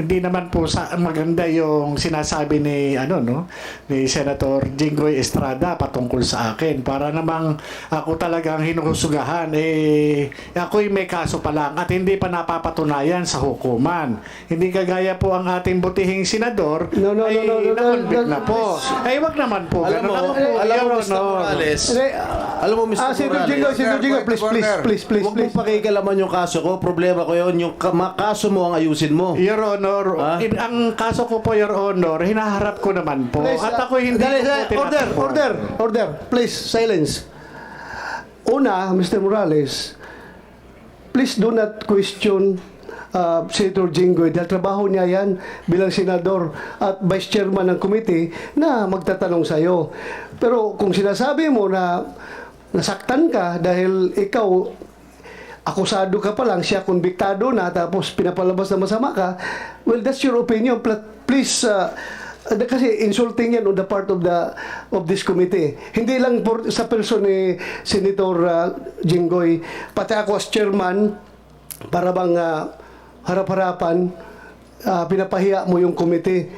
Hindi naman po maganda yung sinasabi ni ni Senator Jinggoy Estrada patungkol sa akin. Para namang ako talagang hinuhusugahan, ako'y may kaso pa lang at hindi pa napapatunayan sa hukuman. Hindi kagaya po ang ating butihing senador na-convict na po. Ay, wag naman po. Alam mo, Mr. Morales, alam mo, Mr. Morales, Senator Jinggoy, please. huwag mong pakikalaman yung kaso ko. Problema ko yun. Yung kaso mo ang ayusin mo. Your Honor, ang kaso ko po, Your Honor, hinaharap ko naman po. Please, at ako hindi po order. Please, silence. Una, Mr. Morales, please do not question Senator Jinggoy dahil trabaho niya yan bilang senador at vice chairman ng committee na magtatanong sa iyo. Pero kung sinasabi mo na nasaktan ka dahil ikaw akusado ka pa lang, siya konbiktado na, tapos pinapalabas na masama ka, well, that's your opinion. Please, kasi insulting yan on the part of this committee. Hindi lang sa person ni Senator Jinggoy, pati ako as chairman, para bang harap-harapan, pinapahiya mo yung committee.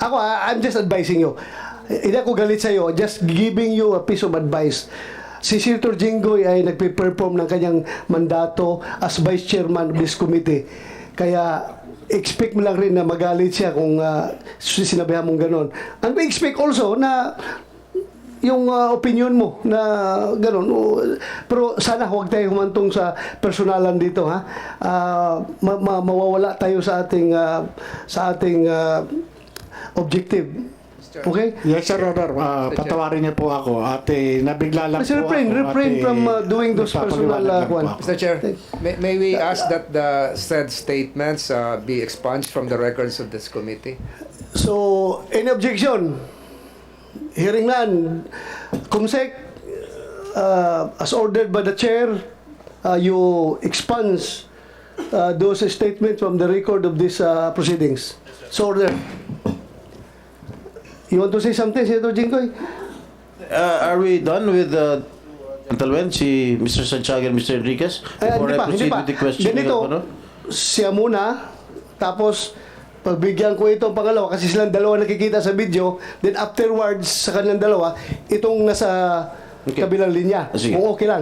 Ako, I'm just advising you. Hindi ako galit sa'yo, just giving you a piece of advice. Si Senator Jinggoy ay nagpe-perform ng kanyang mandato as Vice Chairman of this committee. Kaya expect mo lang rin na magalit siya kung sinabihan mong ganon. And we expect also na yung opinion mo na ganon. Pero sana huwag tayo humantong sa personalan dito, ha. Mawawala tayo sa ating objective. Okay? Yes, Sir Honor. Patawarin niyo po ako at nabigla lang po refrain from doing those personal one. Mr. Chair, may we ask that the said statements be expunged from the records of this committee? So, any objection? Hearing none. Kumsek, as ordered by the chair, you expunge those statements from the record of these proceedings. So ordered. You want to say something, Senator Jinggoy? Are we done with the si Mr. Santiago and Mr. Enriquez? Before I proceed with the question. Ganito, siya muna, tapos pagbigyan ko itong pangalawa, kasi silang dalawa nakikita sa video, then afterwards sa kanilang dalawa, itong nasa kabilang linya. Sige. Kung okay lang.